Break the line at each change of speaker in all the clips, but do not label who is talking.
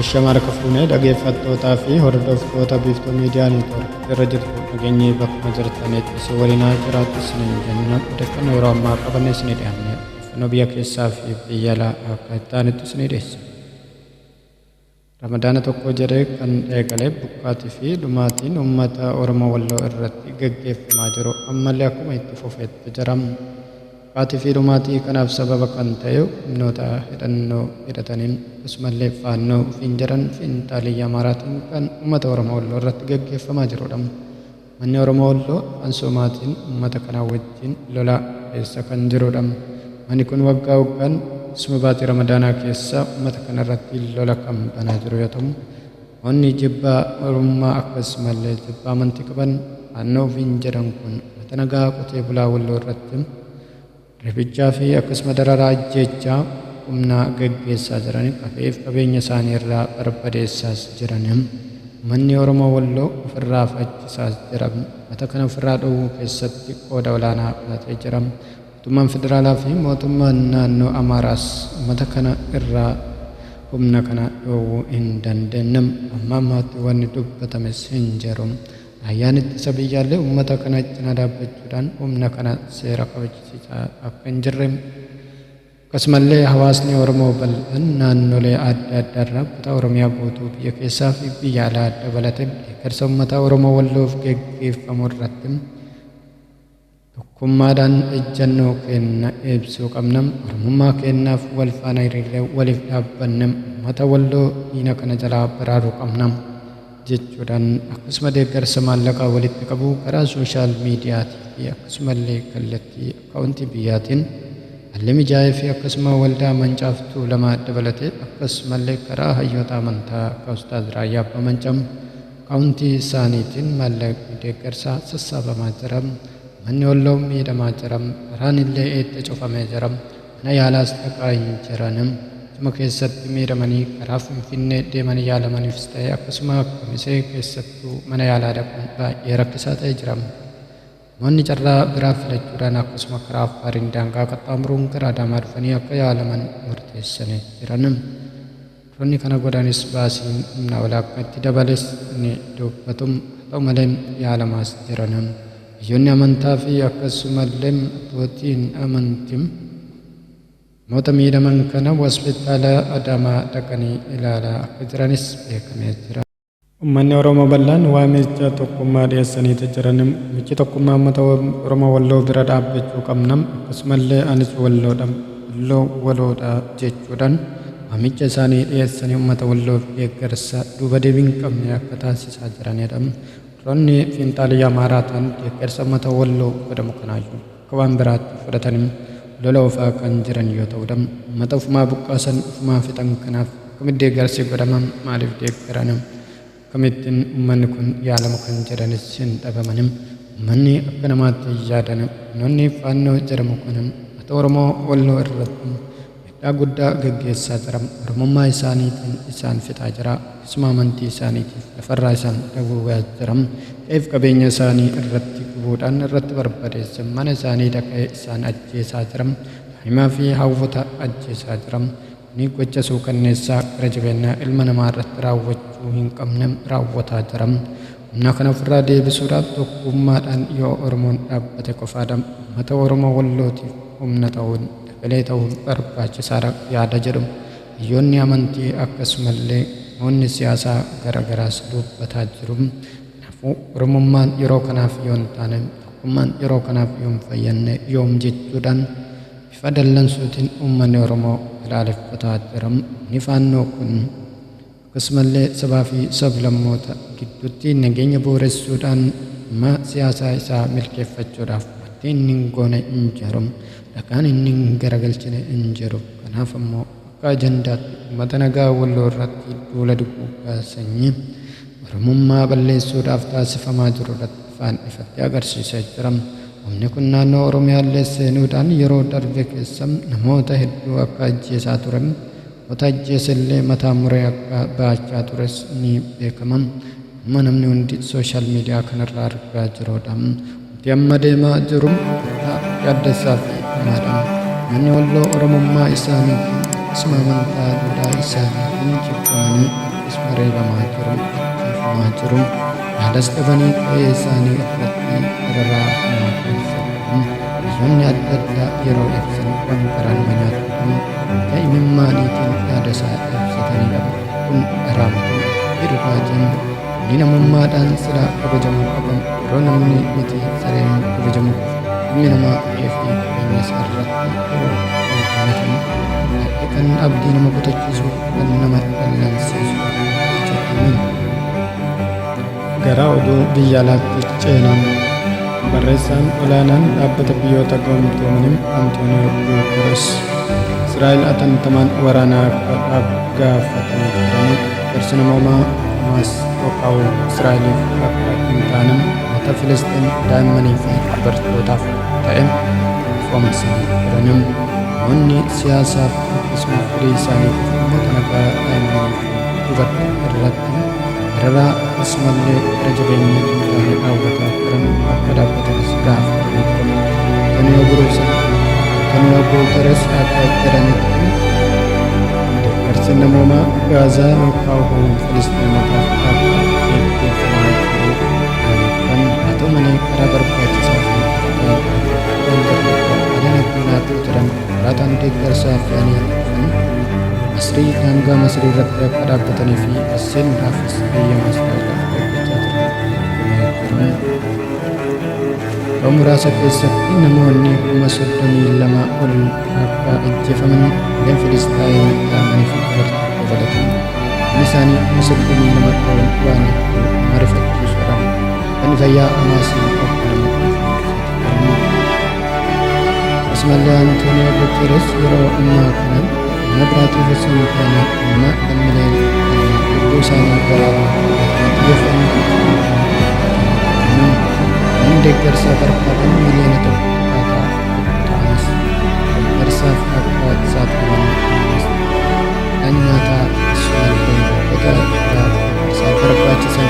Shamarra fuunee dhaggeeffattootaa fi hordoftoota biiftuu miidiyaa neetwoorkii irra jirtu dhageenyee bakkuma jirtanitti si waliin haa jiraattu isiniin jenna. Odeeffannoo yeroo ammaa qabanne isinii dhiyaanne odeeffannoo biyya keessaa fi biyya alaa akka itti aanutti isinii dhiyeessina. Ramadaana tokko jedhee kan eegalee buqqaatii fi dhumaatiin uummata Oromoo Walloo irratti gaggeeffamaa jiru ammallee akkuma itti fufeetti jira. Buqqaatii fi dhumaatii kanaaf sababa kan ta'e humnoota hidhannoo hidhataniin akkasumallee faannoo ofiin jedhan fiinxaalii Amaaraatiin kan uummata Oromoo Walloo irratti gaggeeffamaa jirudha. Manni Oromoo Walloo ansumaatiin uummata kanaa wajjin lolaa keessa kan jirudha. Manni kun waggaa waggaan isuma baatii Ramadaanaa keessa uummata kana irratti lola kan banaa jiru yoo ta'u, onni jibbaa Oromummaa akkasumallee jibbaa amantii qaban faannoo ofiin jedhan kun uummata nagaa qotee bulaa Walloo irratti riffichaa fi akkasuma dararaa ajjeechaa humnaa gaggeessaa jiran qabeef qabeenya isaanii irraa barbadeessaas jiran. Manni Oromoo Walloo ofirraa faccisaas jira. Mata kana ofirraa dhowwuu keessatti qooda olaanaa fudhatee jira. Mootummaan federaalaa fi mootummaan naannoo Amaaraas uummata kana irraa humna kana dhowwuu hin dandeenye. Amma ammaatti wanni dubbatames hin jiru. Ayyaana ittisa biyyaallee uummata kana cina dhaabbachuudhaan humna kana seera kabachiisaa akka hin jirre akkasumallee hawaasni Oromoo bal'aan naannolee adda addaa irraa kutaa Oromiyaa guutuu biyya keessaa fi biyya alaa dabalatee deeggarsa uummata Oromoo Walloof gaggeeffamu irratti tokkummaadhaan ejjennoo keenya ibsuu qabna. Oromummaa keenyaaf wal faana hiriiree waliif dhaabbanne uummata Walloo diina kana jalaa baraaruu qabna jechuudhaan akkasuma deeggarsa maallaqaa walitti qabu karaa sooshaal miidiyaatii fi akkasumallee kallattii akkaawuntii biyyaatiin haalli mijaa'ee fi akkasuma waldaa mancaaftuu lama dabalatee akkasumallee karaa hayyoota amantaa akka Ustaaz Raayyaa Abbaa Mancam akkaawuntii isaaniitiin maallaqni deeggarsaa sassaabamaa jira. Manni Walloo miidhamaa jira. Karaan illee itti cufamee jira. Mana yaalaas dhaqaa hin jiran. Akkuma keessatti miidhamanii karaa Finfinnee deemanii yaalamaniifis ta'e akkasuma Kamisee keessattuu mana yaalaa dhaquun baay'ee rakkisaa ta'ee jira. Namoonni carraa biraa filachuudhaan akkasuma karaa Affaariin daangaa qaxxaamuruun gara Adaamaa dhufanii akka yaalaman murteessanii jiran. Warroonni kana godhanis baasiin humna walaakkaatti dabales ni dubbatu. Haa ta'u malee yaalamaas jiran. Biyyoonni amantaa fi akkasumallee abbootiin amantii namoota miidhaman kana hospitaala Adaamaa dhaqanii ilaalaa akka jiranis beekamee jira. Uummanni Oromoo bal'aan waamicha tokkummaa dhiyeessaniiti jiran. Michi tokkummaa uummata Oromoo Walloo bira dhaabbachuu qabna. Akkasumallee anis Walloodha, Walloo waloodha jechuudhaan waamicha isaanii dhiyeessanii uummata Walloof deeggarsa duuba deebii hin qabne akka taasisaa jiranidha. Warroonni fiinxaalii Amaaraa ta'an deeggarsa uummata Walloo godhamu kanaayyuu akka waan biraatti fudhatanii lola oofaa kan jiran yoo ta'udha. Uummata ofumaa buqqaasan ofumaa fixan kanaaf akkamitti deeggarsi godhama? Maaliif deeggaran? Akkamittiin uummanni kun yaalamu kan jedhanis hin dhabaman. Uummanni akka namaatti yaadan namoonni faannoo jedhamu kun uummata Oromoo Walloo irratti miidhaa guddaa gaggeessaa jira. Oromummaa isaaniitiin isaan fixaa jira. Akkasuma amantii isaaniitiif lafarraa isaan dhowwaa jira. Qe'ee fi qabeenya isaanii irratti gubuudhaan irratti barbadeessa. Mana isaanii dhaqee isaan ajjeesaa jira. Daa'imaa fi hawwata ajjeesaa jira. Ni gocha suukanneessaa gara jabeenyaa ilma namaa irratti raawwachuu hin qabne raawwataa jira. Humna kana ofirraa deebisuudhaaf tokkummaadhaan yoo Oromoon dhaabbate qofaadha. Uummata Oromoo Wallootiif humna ta'uun dabalee ta'uun barbaachisaadha yaada jedhu. Biyyoonni amantii akkasumallee namoonni siyaasaa garaagaraas dubbataa jiru. Kanaafuu Oromummaan yeroo kanaaf yoo hin taane tokkummaan yeroo kanaaf yoo hin fayyadne yoom jechuudhaan bifa dallansuutiin uummanni Oromoo balaaleffataa jira. Inni faannoo kun akkasumallee sabaa fi sablammoota gidduutti nageenya booressuudhaan dhimma siyaasaa isaa milkeeffachuudhaaf wanti inni hin goone hin jiru. Dhagaan inni hin garagalchine hin jiru. Kanaaf ammoo akka ajandaatti uummata nagaa Walloo irratti duula duguuggaa sanyii Oromummaa balleessuudhaaf taasifamaa jiru irratti afaan ifatti agarsiisaa jira. Humni kun naannoo Oromiyaallee seenuudhaan yeroo darbe keessa namoota hedduu akka ajjeesaa ture. Namoota ajjeesellee mataa muree akka baachaa tures ni beekama. Amma namni hundi sooshaal miidiyaa kanarraa argaa jirudha. Wanti amma deemaa jiru yaaddeessaa fi himaadha. Manni Walloo Oromummaa isaanii akkasuma amantaa duudhaa isaanii isaatiin cibsamanii akkasumas reebamaa jiru ajjeefamaa jiru yaadas dhabanii ta'ee isaanii irratti dararaa hamaa keessa jiru biyyoonni adda addaa yeroo ibsan waan garaan nyaatuun daa'imummaaniitiin yaada isaa ibsatanii dhabu kun raawwatu dhugaatiun inni namummaadhaan silaa kabajamuu qaban yeroo namni miti sareen kabajamuu ilmi namaa fi qabeenya isaa irratti yeroo jaallatamu kan abdii nama kutachiisu kan nama dallansiisu jedhamuun gara oduu biyya alaatti ceenan barreessaan olaanaan dhaabbata biyyoota gamtoomanii Antooniyoo Guuteres Israa'el atattamaan waraana akka gaafatanii jiran garsi namoomaa Hamaas Tokkaa'u Israa'eliif akka hin taane uummata Filisxiin daa'immanii fi dubartootaaf ta'e ifoomsanii jiran namoonni siyaasaaf akkasumas firii isaaniif uummata nagaa daa'immanii fi dubartoota irratti dararaa akkasumallee irra jabeenya hin taane raawwataa jiran akka dhaabbatanis gaafatanii jiran. Antooniyoo Guuteres akka jedhanitti deeggarsi namoomaa Gaazaa Tokkaa'u Filisxiinotaaf akka eeggamaa jiru kan haa ta'u malee karaa barbaachisaa fi adeemnaatti jiran konkolaataan deeggarsaa fe'anii dhufan Masrii daangaa Masrii irratti akka dhaabbatanii fi seenuudhaafis eeyyama Israa'el eeggachaa jiran. Yeroo muraasa keessatti namoonni 32,000 ol akka ajjeefaman gareen Filisxaayim daa'immanii fi dubartoota dabalatan inni isaanii 32,000 ol waan mariifachiisuudhaan kan fayyaa Hamaasiin akka nama akkasumallee Antooniyoo Guuteres yeroo ammaa kana nama biraatiif osoo hin taane nama lammiileen lubbuu isaanii baraaruuf xiyyeeffannoo deeggarsaaf barbaadan miliyoona tokko ta'anis deeggarsaaf akka saaxilaman kan nyaataa akkasumallee wantoota biraa deeggarsaaf barbaachisan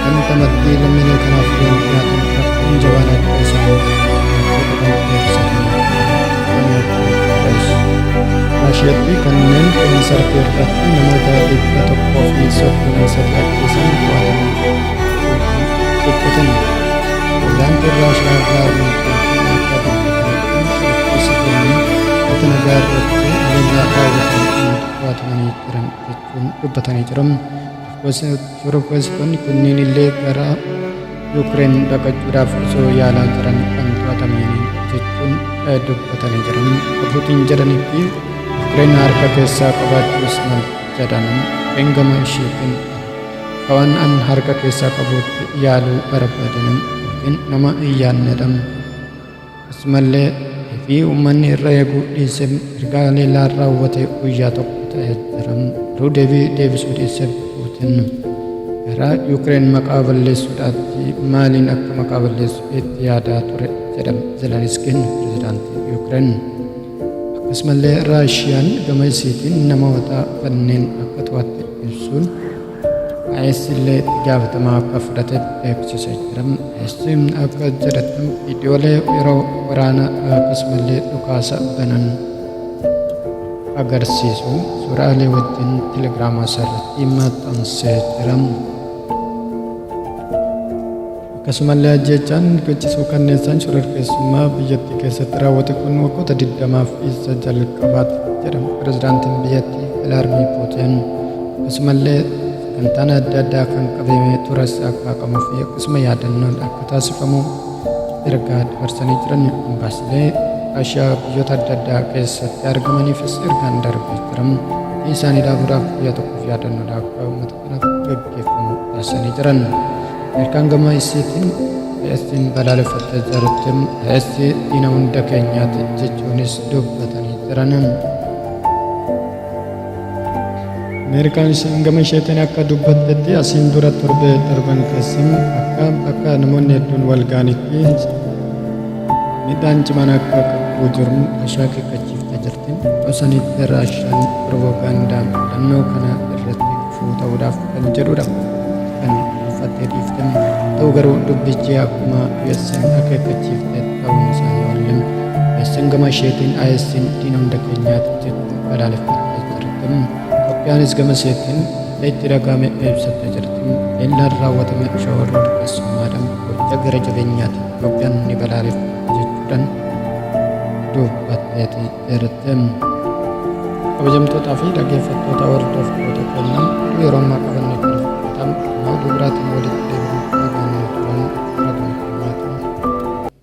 kan tamatti lammiilee kanaaf dhiyaatan rakkoon jabaan akka isaan Raashiyaatti kanneen koonsartii irratti namoota 133 ajjeesan to'ataman Wanti Raashiyaa gaariin kun akka dubbatan wanta nagaa irratti adeemsa raawwatan to'atamanii jiran jechuun dubbatanii jiran. Shororkeessitoonni kunniin illee gara Yuukireen baqachuudhaaf osoo yaalaa jiran kan to'atamanii jechuun dubbatanii jiran. Puutiin jedhanitti Yuukireen harka keessaa qabaachuus mal jedhan gama isheetiin waan an harka keessaa qabuutti yaaluu barbaadan nama iyyaannedham akkasumallee fi uummanni irra eeguu dhiisee ergaa leellaa raawwate guyyaa tokko ta'ee jiran garuu deebisuu dhiisee Puutiin gara Yuukireen maqaa balleessuudhaatti maaliin akka maqaa balleessu itti yaadaa ture jedhama Zeleniskiin pirezidaantii Yuukireen. Akkasumallee Raashiyaan gama isiitiin namoota kanneen akka to'atte ibsuun IS illee itti gaafatamaa akka fudhate beeksisee jira. IS akka jedhetti viidiyoolee yeroo waraana akkasumallee dhukaasa banan agarsiisu suuraalee wajjin telegiraama irratti maxxansee jira. Akkasumallee ajjeechaan gochisuu kanneessaan shororkeessummaa biyyattii keessatti raawwate kun waggoota 20f isa jalqabaati jedhama pirezidaantiin biyyattii Vladimir Puutiin. Akkasumallee sagantaan adda addaa kan qabame tures akka haqamuu fi akkasuma yaadannoon akka taasifamu ergaa dabarsanii jiran ambaasilee Raashiyaa biyyoota adda addaa keessatti argamaniifis ergaan darbee jira. Isaanii dhaabuudhaaf biyya tokkoof yaadannoodhaa akka uummata kanaaf gaggeeffamu taasisanii jiran. Ergaan gama isiitiin IS'n balaaleffattee jirti. IS diina hunda keenyaati jechuunis dubbatanii jiran. Ameerikaan gama isheetiin akka dubbattetti asiin dura torbee darban keessa akka namoonni hedduun wal ga'anitti midhaan cimaan akka qaqqabu jiru akeekkachiiftee jirti. Osanitti Raashiyaan piroopaagaandaa filannoo kana irratti gufuu ta'uudhaaf kan jedhudha kan uffattee dhiifte. Ta'u garuu dubbichi akkuma US'n akeekkachiiftee ta'uun isaa hin oolle. US'n gama isheetiin IS'n diina hunda keenyaati jechuun balaaleffattee jirti. Itoophiyaanis gama isheetiin itti dhagahame ibsattee jirti. Leellaan raawwatame shamarran keessummaadhaan gochaa gara jabeenyaatti Itoophiyaan ni balaaleffatti jechuudhaan dubbatteeti jirti. Kabajamtootaa fi dhaggeeffattoota hordoftoota keenyaa yeroo ammaa qabannee kan fudhatan oduu biraatiin walitti deebi'uun dhagahamee turan